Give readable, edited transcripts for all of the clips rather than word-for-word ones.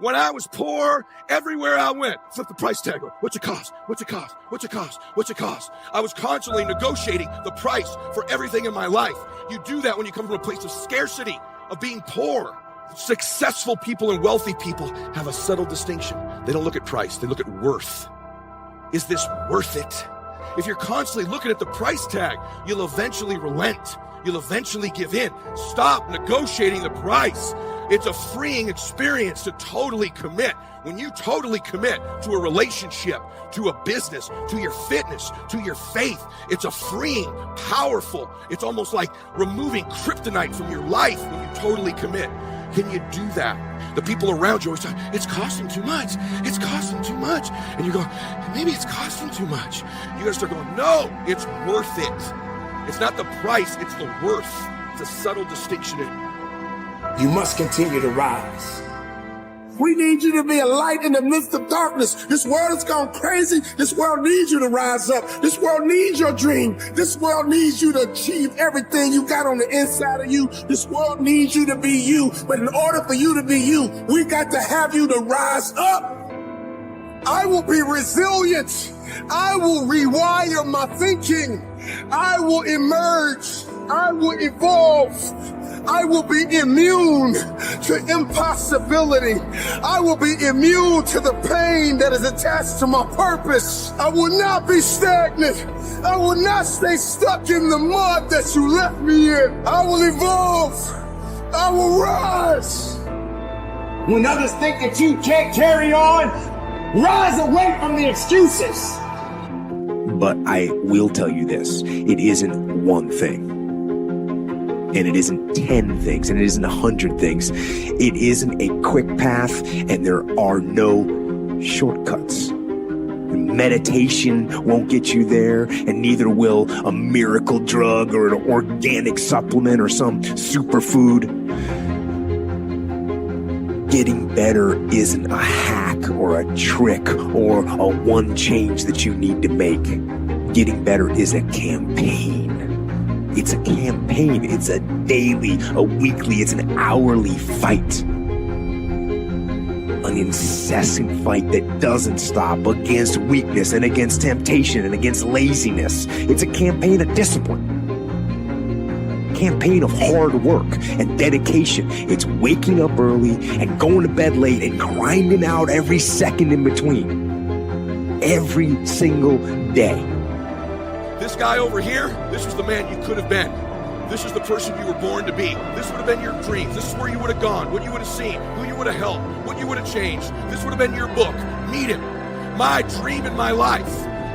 When I was poor, everywhere I went, flip the price tag. What's it cost? What's it cost? What's it cost? What's it cost? I was constantly negotiating the price for everything in my life. You do that when you come from a place of scarcity, of being poor. Successful people and wealthy people have a subtle distinction. They don't look at price, they look at worth. Is this worth it? If you're constantly looking at the price tag, you'll eventually relent. You'll eventually give in. Stop negotiating the price. It's a freeing experience to totally commit. When you totally commit to a relationship, to a business, to your fitness, to your faith, it's a freeing, powerful, it's almost like removing kryptonite from your life when you totally commit. Can you do that? The people around you always say, it's costing too much. It's costing too much. And you go, maybe it's costing too much. You gotta start going, no, it's worth it. It's not the price, it's the worth. It's a subtle distinction. You must continue to rise. We need you to be a light in the midst of darkness. This world has gone crazy. This world needs you to rise up. This world needs your dream. This world needs you to achieve everything you got on the inside of you. This world needs you to be you. But in order for you to be you, we got to have you to rise up. I will be resilient. I will rewire my thinking. I will emerge. I will evolve. I will be immune to impossibility. I will be immune to the pain that is attached to my purpose. I will not be stagnant. I will not stay stuck in the mud that you left me in. I will evolve. I will rise. When others think that you can't carry on, rise away from the excuses. But I will tell you this, it isn't one thing. And it isn't 10 things, and it isn't 100 things. It isn't a quick path, and there are no shortcuts. Meditation won't get you there, and neither will a miracle drug or an organic supplement or some superfood. Getting better isn't a hack or a trick or a one change that you need to make. Getting better is a campaign. It's a campaign. It's a daily, a weekly, it's an hourly fight. An incessant fight that doesn't stop against weakness and against temptation and against laziness. It's a campaign of discipline. Campaign of hard work and dedication. It's waking up early and going to bed late and grinding out every second in between. Every single day. This guy over here, this is the man you could have been. This is the person you were born to be. This would have been your dreams. This is where you would have gone, what you would have seen, who you would have helped, what you would have changed. This would have been your book. Meet him. My dream in my life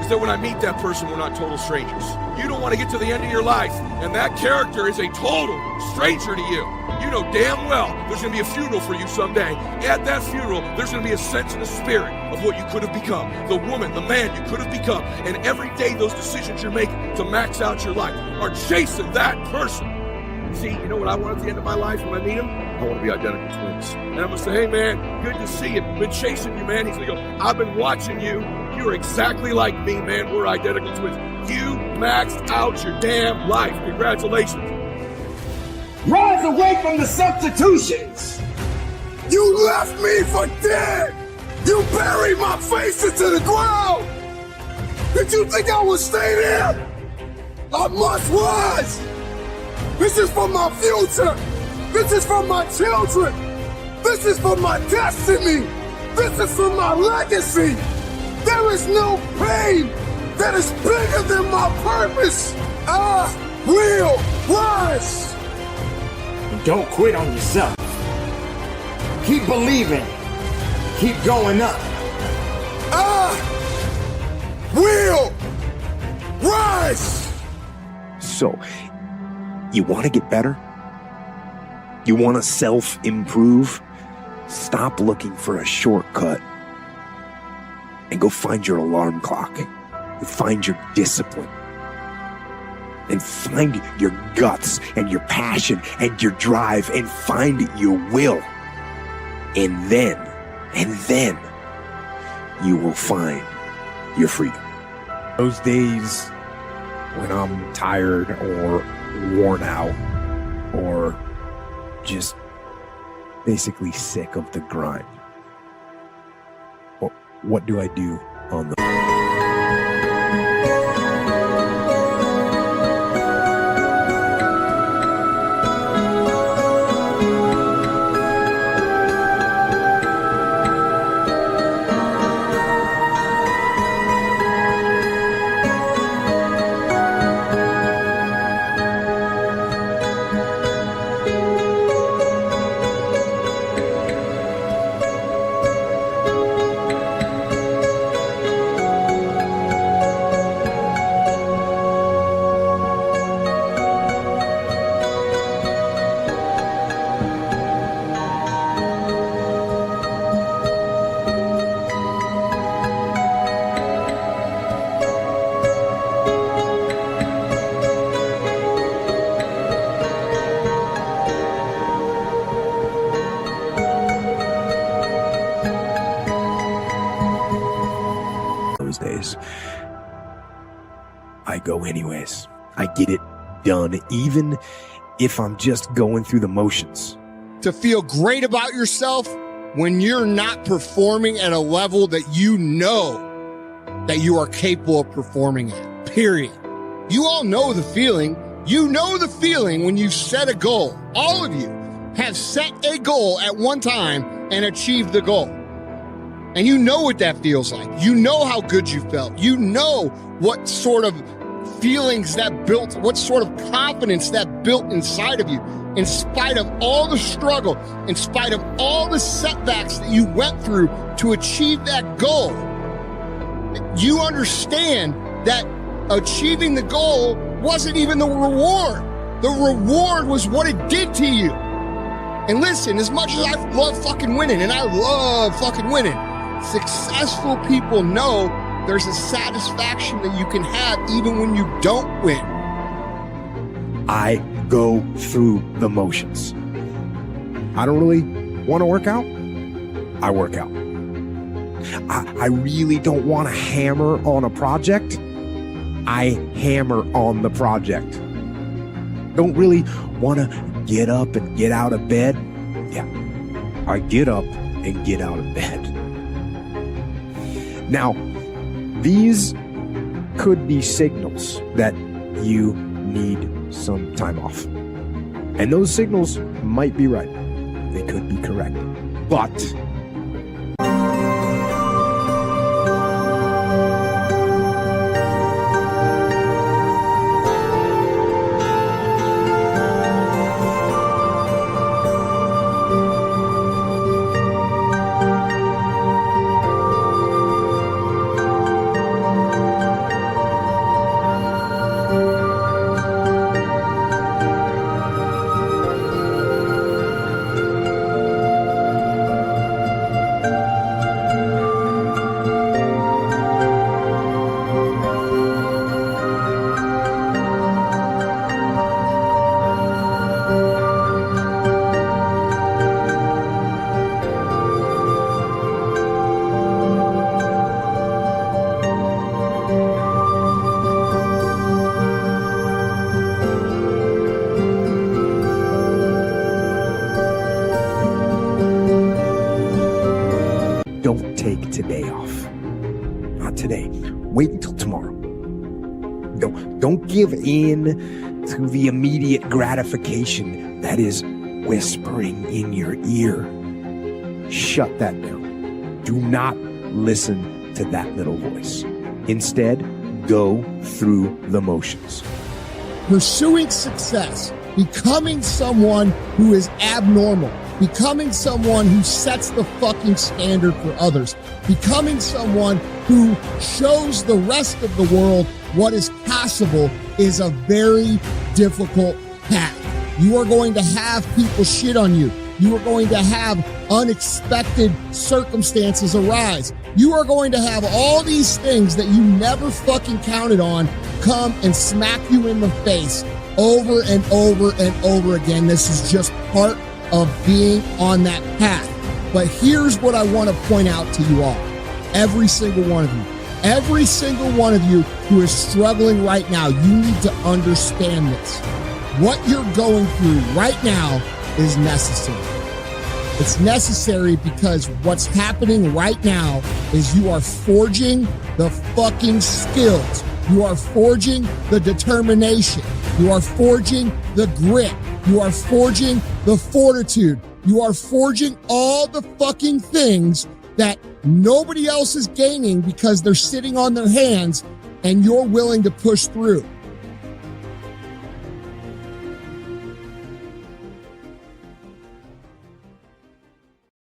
is that when I meet that person, we're not total strangers. You don't want to get to the end of your life, and that character is a total stranger to you. You know damn well there's going to be a funeral for you someday. At that funeral, there's going to be a sense in the spirit of what you could have become, the woman, the man you could have become. And every day those decisions you're making to max out your life are chasing that person. See, you know what I want at the end of my life when I meet him? I want to be identical twins. And I'm going to say, hey man, good to see you. Been chasing you, man. He's going to go, I've been watching you. You're exactly like me, man. We're identical twins. You maxed out your damn life. Congratulations. Rise away from the substitutions. You left me for dead. You buried my face into the ground. Did you think I would stay there? I must rise. This is for my future. This is for my children. This is for my destiny. This is for my legacy. There is no pain that is bigger than my purpose. I will rise. Don't quit on yourself. Keep believing. Keep going up. I will rise. So, you want to get better? You want to self-improve? Stop looking for a shortcut and go find your alarm clock. Find your discipline. And find your guts and your passion and your drive and find your will. And then you will find your freedom. Those days when I'm tired or worn out or just basically sick of the grind, what do I do on the those days? I go anyways. I get it done, even if I'm just going through the motions. To feel great about yourself when you're not performing at a level that you know that you are capable of performing at, period. You all know the feeling. You know the feeling when you set a goal. All of you have set a goal at one time and achieved the goal. And you know what that feels like. You know how good you felt. You know what sort of feelings that built, what sort of confidence that built inside of you, in spite of all the struggle, in spite of all the setbacks that you went through to achieve that goal. You understand that achieving the goal wasn't even the reward. The reward was what it did to you. And listen, as much as I love fucking winning, and I love fucking winning, successful people know there's a satisfaction that you can have even when you don't win. I go through the motions. I don't really want to work out. I work out. I really don't want to hammer on a project. I hammer on the project. Don't really want to get up and get out of bed. Yeah, I get up and get out of bed. Now, these could be signals that you need some time off. And those signals might be right. They could be correct. But don't take today off. Not today. Wait until tomorrow. Don't give in to the immediate gratification that is whispering in your ear. Shut that down. Do not listen to that little voice. Instead, go through the motions. Pursuing success, becoming someone who is abnormal, becoming someone who sets the fucking standard for others, becoming someone who shows the rest of the world what is possible is a very difficult path. You are going to have people shit on you. You are going to have unexpected circumstances arise. You are going to have all these things that you never fucking counted on come and smack you in the face over and over and over again. This is just part of being on that path. But here's what I want to point out to you all. Every single one of you who is struggling right now, you need to understand this. What you're going through right now is necessary. It's necessary because what's happening right now is you are forging the fucking skills. You are forging the determination. You are forging the grit. You are forging the fortitude. You are forging all the fucking things that nobody else is gaining because they're sitting on their hands and you're willing to push through.